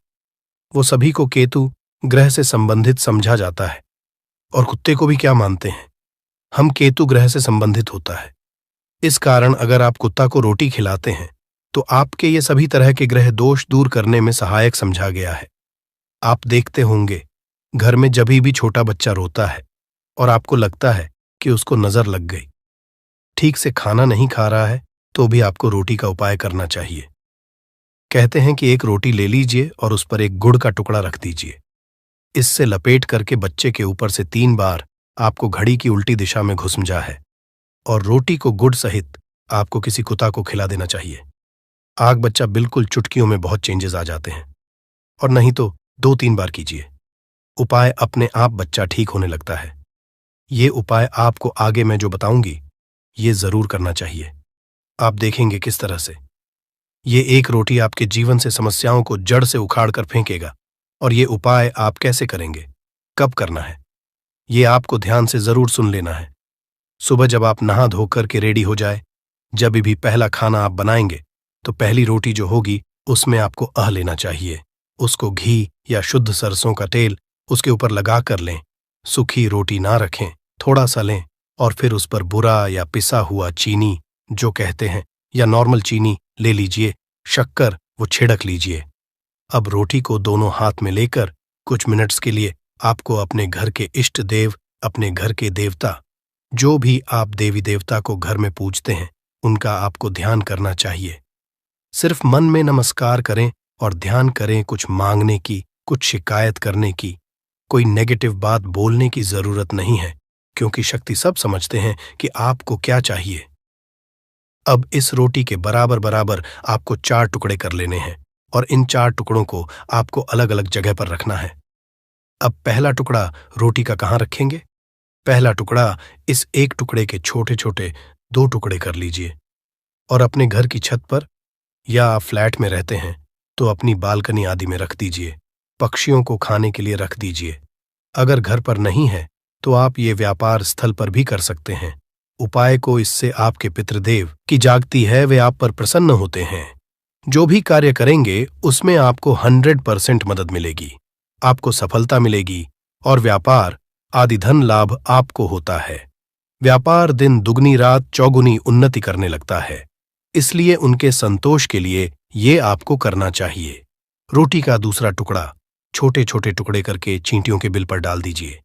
वो सभी को केतु ग्रह से संबंधित समझा जाता है। और कुत्ते को भी क्या मानते हैं, हम केतु ग्रह से संबंधित होता है। इस कारण अगर आप कुत्ता को रोटी खिलाते हैं तो आपके ये सभी तरह के ग्रह दोष दूर करने में सहायक समझा गया है। आप देखते होंगे घर में जभी भी छोटा बच्चा रोता है और आपको लगता है कि उसको नजर लग गई, ठीक से खाना नहीं खा रहा है, तो भी आपको रोटी का उपाय करना चाहिए। कहते हैं कि एक रोटी ले लीजिए और उस पर एक गुड़ का टुकड़ा रख दीजिए। इससे लपेट करके बच्चे के ऊपर से 3 बार आपको घड़ी की उल्टी दिशा में घुसमजा है और रोटी को गुड़ सहित आपको किसी कुत्ता को खिला देना चाहिए। आग बच्चा बिल्कुल चुटकियों में बहुत चेंजेस आ जाते हैं। और नहीं तो 2-3 बार कीजिए, उपाय अपने आप बच्चा ठीक होने लगता है। ये उपाय आपको आगे मैं जो बताऊंगी ये जरूर करना चाहिए। आप देखेंगे किस तरह से ये एक रोटी आपके जीवन से समस्याओं को जड़ से उखाड़ कर फेंकेगा। और ये उपाय आप कैसे करेंगे, कब करना है, ये आपको ध्यान से जरूर सुन लेना है। सुबह जब आप नहा धोकर के रेडी हो जाए, जब भी पहला खाना आप बनाएंगे तो पहली रोटी जो होगी उसमें आपको लेना चाहिए। उसको घी या शुद्ध सरसों का तेल उसके ऊपर लगा कर लें। सूखी रोटी ना रखें, थोड़ा सा लें और फिर उस पर बुरा या पिसा हुआ चीनी जो कहते हैं या नॉर्मल चीनी ले लीजिए, शक्कर वो छिड़क लीजिए। अब रोटी को दोनों हाथ में लेकर कुछ मिनट्स के लिए आपको अपने घर के इष्ट देव, अपने घर के देवता, जो भी आप देवी देवता को घर में पूजते हैं, उनका आपको ध्यान करना चाहिए। सिर्फ मन में नमस्कार करें और ध्यान करें, कुछ मांगने की, कुछ शिकायत करने की, कोई नेगेटिव बात बोलने की जरूरत नहीं है, क्योंकि शक्ति सब समझते हैं कि आपको क्या चाहिए। अब इस रोटी के बराबर बराबर आपको 4 टुकड़े कर लेने हैं और इन 4 टुकड़ों को आपको अलग अलग जगह पर रखना है। अब पहला टुकड़ा रोटी का कहाँ रखेंगे? पहला टुकड़ा, इस एक टुकड़े के छोटे छोटे 2 टुकड़े कर लीजिए और अपने घर की छत पर, या आप फ्लैट में रहते हैं तो अपनी बालकनी आदि में रख दीजिए। पक्षियों को खाने के लिए रख दीजिए। अगर घर पर नहीं है तो आप ये व्यापार स्थल पर भी कर सकते हैं। उपाय को इससे आपके पितृदेव की जागती है, वे आप पर प्रसन्न होते हैं। जो भी कार्य करेंगे उसमें आपको 100% मदद मिलेगी, आपको सफलता मिलेगी और व्यापार आदि धन लाभ आपको होता है। व्यापार दिन दुगनी रात चौगुनी उन्नति करने लगता है, इसलिए उनके संतोष के लिए ये आपको करना चाहिए। रोटी का दूसरा टुकड़ा छोटे छोटे टुकड़े करके चींटियों के बिल पर डाल दीजिए।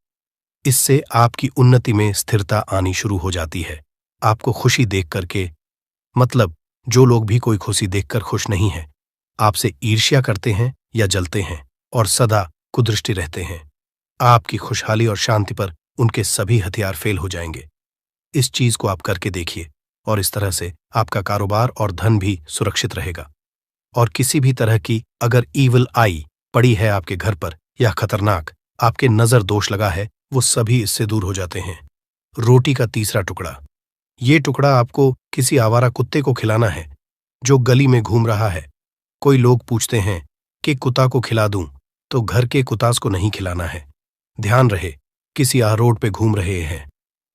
इससे आपकी उन्नति में स्थिरता आनी शुरू हो जाती है। आपको खुशी देख करके, मतलब जो लोग भी कोई खुशी देखकर खुश नहीं है, आपसे ईर्ष्या करते हैं या जलते हैं और सदा कुदृष्टि रहते हैं, आपकी खुशहाली और शांति पर उनके सभी हथियार फेल हो जाएंगे। इस चीज को आप करके देखिए और इस तरह से आपका कारोबार और धन भी सुरक्षित रहेगा। और किसी भी तरह की अगर ईविल आई पड़ी है आपके घर पर या खतरनाक आपके नजर दोष लगा है, वो सभी इससे दूर हो जाते हैं। रोटी का तीसरा टुकड़ा, ये टुकड़ा आपको किसी आवारा कुत्ते को खिलाना है जो गली में घूम रहा है। कोई लोग पूछते हैं कि कुत्ता को खिला दूं, तो घर के कुत्तास को नहीं खिलाना है। ध्यान रहे, किसी रोड पे घूम रहे हैं,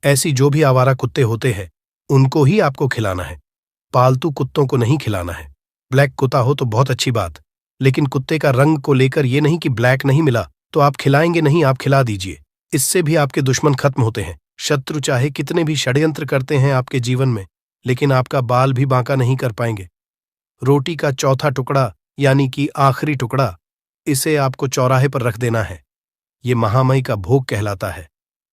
ऐसी जो भी आवारा कुत्ते होते हैं उनको ही आपको खिलाना है, पालतू कुत्तों को नहीं खिलाना है। ब्लैक कुत्ता हो तो बहुत अच्छी बात, लेकिन कुत्ते का रंग को लेकर ये नहीं कि ब्लैक नहीं मिला तो आप खिलाएंगे नहीं, आप खिला दीजिए। इससे भी आपके दुश्मन खत्म होते हैं। शत्रु चाहे कितने भी षड्यंत्र करते हैं आपके जीवन में, लेकिन आपका बाल भी बांका नहीं कर पाएंगे। रोटी का चौथा टुकड़ा यानी कि आखिरी टुकड़ा, इसे आपको चौराहे पर रख देना है। ये महामई का भोग कहलाता है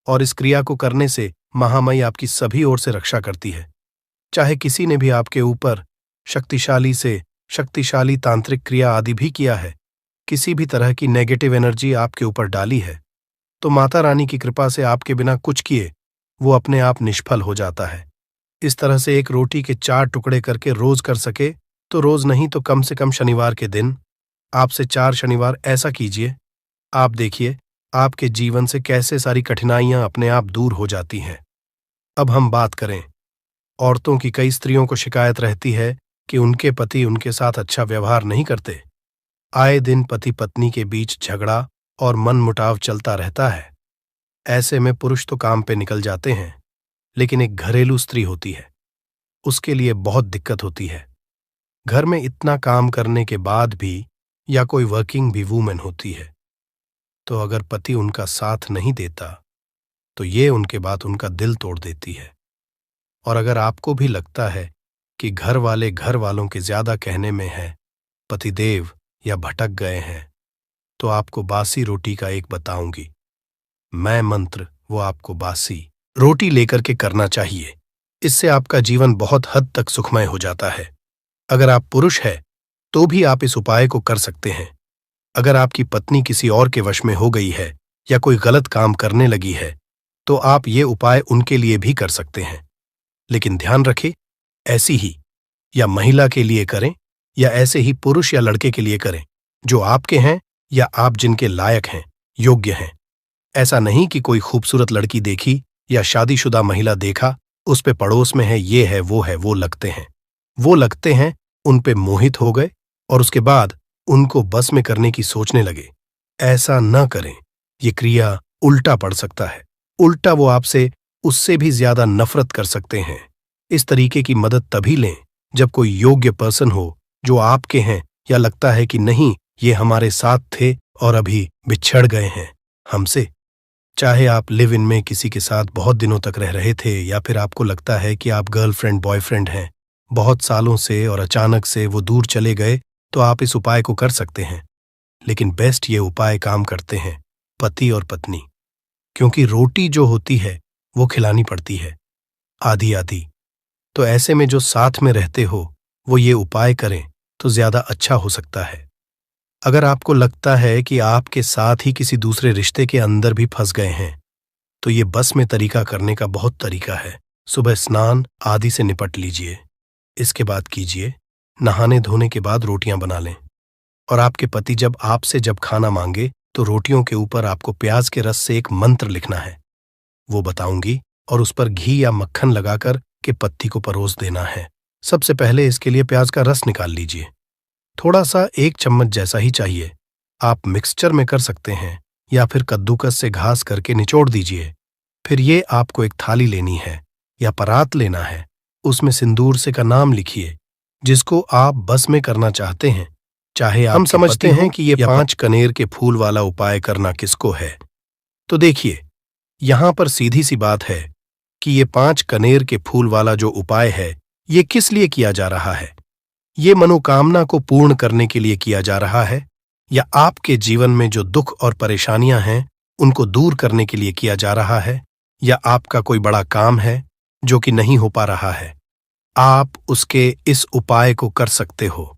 और इस क्रिया को करने से महामई आपकी सभी ओर से रक्षा करती है। चाहे किसी ने भी आपके ऊपर शक्तिशाली तांत्रिक क्रिया आदि भी किया है, किसी भी तरह की नेगेटिव एनर्जी आपके ऊपर डाली है, तो माता रानी की कृपा से आपके बिना कुछ किए वो अपने आप निष्फल हो जाता है। इस तरह से एक रोटी के 4 टुकड़े करके रोज कर सके तो रोज नहीं तो कम से कम शनिवार के दिन, आपसे 4 शनिवार ऐसा कीजिए। आप देखिए आपके जीवन से कैसे सारी कठिनाइयां अपने आप दूर हो जाती हैं। अब हम बात करें, औरतों की कई स्त्रियों को शिकायत रहती है कि उनके पति उनके साथ अच्छा व्यवहार नहीं करते। आए दिन पति पत्नी के बीच झगड़ा और मनमुटाव चलता रहता है। ऐसे में पुरुष तो काम पे निकल जाते हैं, लेकिन एक घरेलू स्त्री होती है, उसके लिए बहुत दिक्कत होती है। घर में इतना काम करने के बाद भी, या कोई वर्किंग भी वूमेन होती है, तो अगर पति उनका साथ नहीं देता तो ये उनके बाद उनका दिल तोड़ देती है। और अगर आपको भी लगता है कि घर वाले घर वालों के ज्यादा कहने में है, पतिदेव या भटक गए हैं, तो आपको बासी रोटी का एक बताऊंगी मैं मंत्र, वो आपको बासी रोटी लेकर के करना चाहिए। इससे आपका जीवन बहुत हद तक सुखमय हो जाता है। अगर आप पुरुष है तो भी आप इस उपाय को कर सकते हैं। अगर आपकी पत्नी किसी और के वश में हो गई है या कोई गलत काम करने लगी है तो आप ये उपाय उनके लिए भी कर सकते हैं। लेकिन ध्यान रखें, ऐसी ही या महिला के लिए करें या ऐसे ही पुरुष या लड़के के लिए करें जो आपके हैं या आप जिनके लायक हैं, योग्य हैं। ऐसा नहीं कि कोई खूबसूरत लड़की देखी या शादीशुदा महिला देखा, उस पे पड़ोस में है, ये है, वो लगते हैं, उन पे मोहित हो गए और उसके बाद उनको बस में करने की सोचने लगे। ऐसा न करें, ये क्रिया उल्टा पड़ सकता है। उल्टा वो आपसे उससे भी ज्यादा नफरत कर सकते हैं। इस तरीके की मदद तभी लें जब कोई योग्य पर्सन हो जो आपके हैं, या लगता है कि नहीं ये हमारे साथ थे और अभी बिछड़ गए हैं हमसे। चाहे आप लिव इन में किसी के साथ बहुत दिनों तक रह रहे थे, या फिर आपको लगता है कि आप गर्लफ्रेंड बॉयफ्रेंड हैं बहुत सालों से और अचानक से वो दूर चले गए, तो आप इस उपाय को कर सकते हैं। लेकिन बेस्ट ये उपाय काम करते हैं पति और पत्नी, क्योंकि रोटी जो होती है वो खिलानी पड़ती है आधी आधी। तो ऐसे में जो साथ में रहते हो वो ये उपाय करें तो ज्यादा अच्छा हो सकता है। अगर आपको लगता है कि आपके साथ ही किसी दूसरे रिश्ते के अंदर भी फंस गए हैं, तो ये बस में तरीका करने का बहुत तरीका है। सुबह स्नान आदि से निपट लीजिए, इसके बाद कीजिए नहाने धोने के बाद रोटियां बना लें, और आपके पति जब खाना मांगे तो रोटियों के ऊपर आपको प्याज के रस से एक मंत्र लिखना है, वो बताऊंगी, और उस पर घी या मक्खन लगाकर के पत्ती को परोस देना है। सबसे पहले इसके लिए प्याज का रस निकाल लीजिए, थोड़ा सा 1 चम्मच जैसा ही चाहिए। आप मिक्सचर में कर सकते हैं या फिर कद्दूकस से घास करके निचोड़ दीजिए। फिर ये आपको एक थाली लेनी है या परात लेना है, उसमें सिंदूर से का नाम लिखिए जिसको आप बस में करना चाहते हैं। चाहे हम समझते हैं कि ये 5 कनेर के फूल वाला उपाय करना किसको है, तो देखिए यहां पर सीधी सी बात है कि ये 5 कनेर के फूल वाला जो उपाय है ये किस लिए किया जा रहा है। ये मनोकामना को पूर्ण करने के लिए किया जा रहा है, या आपके जीवन में जो दुख और परेशानियां हैं उनको दूर करने के लिए किया जा रहा है, या आपका कोई बड़ा काम है जो कि नहीं हो पा रहा है, आप उसके इस उपाय को कर सकते हो,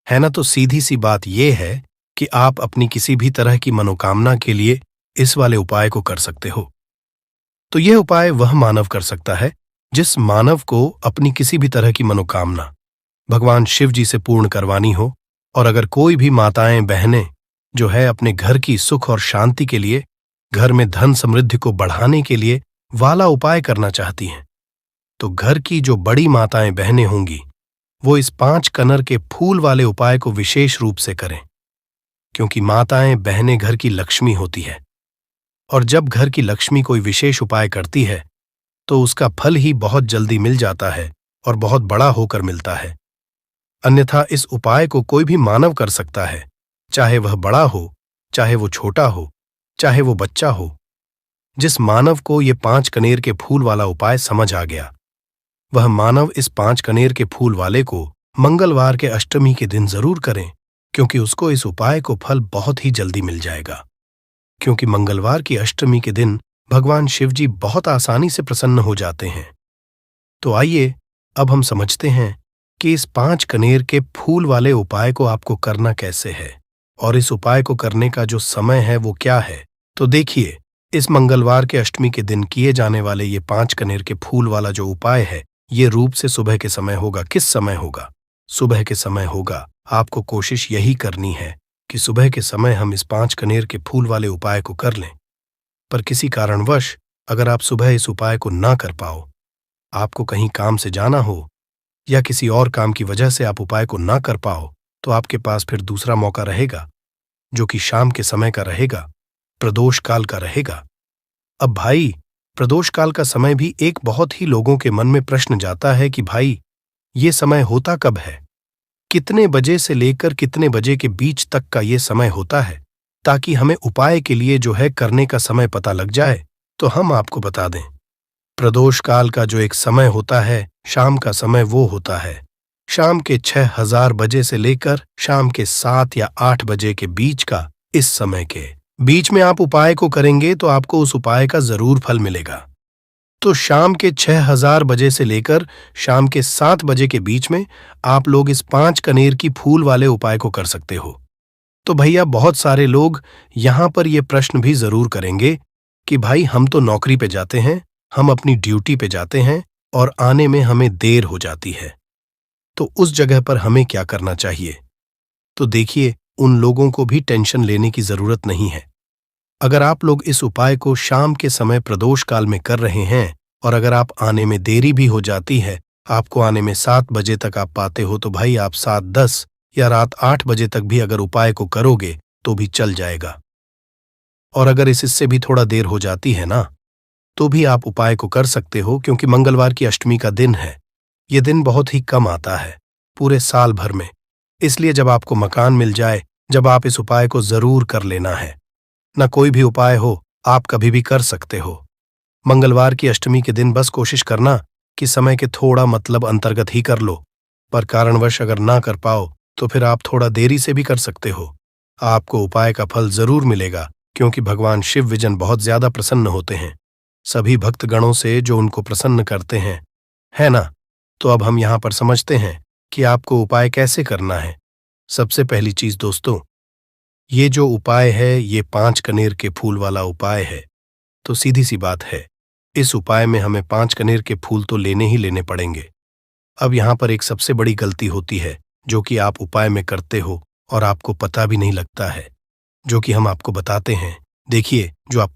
है ना। तो सीधी सी बात यह है कि आप अपनी किसी भी तरह की मनोकामना के लिए इस वाले उपाय को कर सकते हो। तो यह उपाय वह मानव कर सकता है जिस मानव को अपनी किसी भी तरह की मनोकामना भगवान शिव जी से पूर्ण करवानी हो, और अगर कोई भी माताएं बहनें जो है अपने घर की सुख और शांति के लिए, घर में धन समृद्धि को बढ़ाने के लिए वाला उपाय करना चाहती हैं, तो घर की जो बड़ी माताएं बहनें होंगी वो इस 5 कनेर के फूल वाले उपाय को विशेष रूप से करें, क्योंकि माताएं बहनें घर की लक्ष्मी होती है, और जब घर की लक्ष्मी कोई विशेष उपाय करती है तो उसका फल ही बहुत जल्दी मिल जाता है और बहुत बड़ा होकर मिलता है। अन्यथा इस उपाय को कोई भी मानव कर सकता है, चाहे वह बड़ा हो, चाहे वो छोटा हो, चाहे वो बच्चा हो। जिस मानव को ये 5 कनेर के फूल वाला उपाय समझ आ गया, वह मानव इस 5 कनेर के फूल वाले को मंगलवार के अष्टमी के दिन जरूर करें, क्योंकि उसको इस उपाय को फल बहुत ही जल्दी मिल जाएगा। क्योंकि मंगलवार की अष्टमी के दिन भगवान शिव जी बहुत आसानी से प्रसन्न हो जाते हैं। तो आइए अब हम समझते हैं कि इस 5 कनेर के फूल वाले उपाय को आपको करना कैसे है, और इस उपाय को करने का जो समय है वो क्या है। तो देखिए, इस मंगलवार के अष्टमी के दिन किए जाने वाले ये 5 कनेर के फूल वाला जो उपाय है, ये रूप से सुबह के समय होगा। किस समय होगा? सुबह के समय होगा। आपको कोशिश यही करनी है कि सुबह के समय हम इस 5 कनेर के फूल वाले उपाय को कर लें। पर किसी कारणवश अगर आप सुबह इस उपाय को ना कर पाओ, आपको कहीं काम से जाना हो या किसी और काम की वजह से आप उपाय को ना कर पाओ, तो आपके पास फिर दूसरा मौका रहेगा, जो कि शाम के समय का रहेगा, प्रदोष काल का रहेगा। अब भाई, प्रदोष काल का समय भी एक बहुत ही लोगों के मन में प्रश्न जाता है कि भाई ये समय होता कब है, कितने बजे से लेकर कितने बजे के बीच तक का ये समय होता है, ताकि हमें उपाय के लिए जो है करने का समय पता लग जाए। तो हम आपको बता दें, प्रदोष काल का जो एक समय होता है, शाम का समय, वो होता है शाम के 6000 बजे से लेकर शाम के 7 या 8 बजे के बीच का। इस समय के बीच में आप उपाय को करेंगे तो आपको उस उपाय का जरूर फल मिलेगा। तो शाम के 6000 बजे से लेकर शाम के 7 बजे के बीच में आप लोग इस 5 कनेर की फूल वाले उपाय को कर सकते हो। तो भैया, बहुत सारे लोग यहां पर ये प्रश्न भी जरूर करेंगे कि भाई हम तो नौकरी पे जाते हैं, हम अपनी ड्यूटी पे जाते हैं और आने में हमें देर हो जाती है, तो उस जगह पर हमें क्या करना चाहिए। तो देखिए, उन लोगों को भी टेंशन लेने की जरूरत नहीं है। अगर आप लोग इस उपाय को शाम के समय प्रदोष काल में कर रहे हैं, और अगर आप आने में देरी भी हो जाती है, आपको आने में 7 बजे तक आप पाते हो, तो भाई आप 7:10 या रात 8 बजे तक भी अगर उपाय को करोगे तो भी चल जाएगा। और अगर इससे भी थोड़ा देर हो जाती है ना, तो भी आप उपाय को कर सकते हो, क्योंकि मंगलवार की अष्टमी का दिन है। ये दिन बहुत ही कम आता है पूरे साल भर में, इसलिए जब आपको मकान मिल जाए, जब आप इस उपाय को जरूर कर लेना है। न कोई भी उपाय हो, आप कभी भी कर सकते हो। मंगलवार की अष्टमी के दिन बस कोशिश करना कि समय के थोड़ा अंतर्गत ही कर लो, पर कारणवश अगर ना कर पाओ तो फिर आप थोड़ा देरी से भी कर सकते हो। आपको उपाय का फल जरूर मिलेगा, क्योंकि भगवान शिव विजन बहुत ज्यादा प्रसन्न होते हैं सभी भक्तगणों से जो उनको प्रसन्न करते हैं, है ना? तो अब हम यहाँ पर समझते हैं कि आपको उपाय कैसे करना है। सबसे पहली चीज दोस्तों, ये जो उपाय है ये 5 कनेर के फूल वाला उपाय है। तो सीधी सी बात है, इस उपाय में हमें 5 कनेर के फूल तो लेने ही लेने पड़ेंगे। अब यहाँ पर एक सबसे बड़ी गलती होती है जो कि आप उपाय में करते हो और आपको पता भी नहीं लगता है, जो कि हम आपको बताते हैं। देखिए, जो आप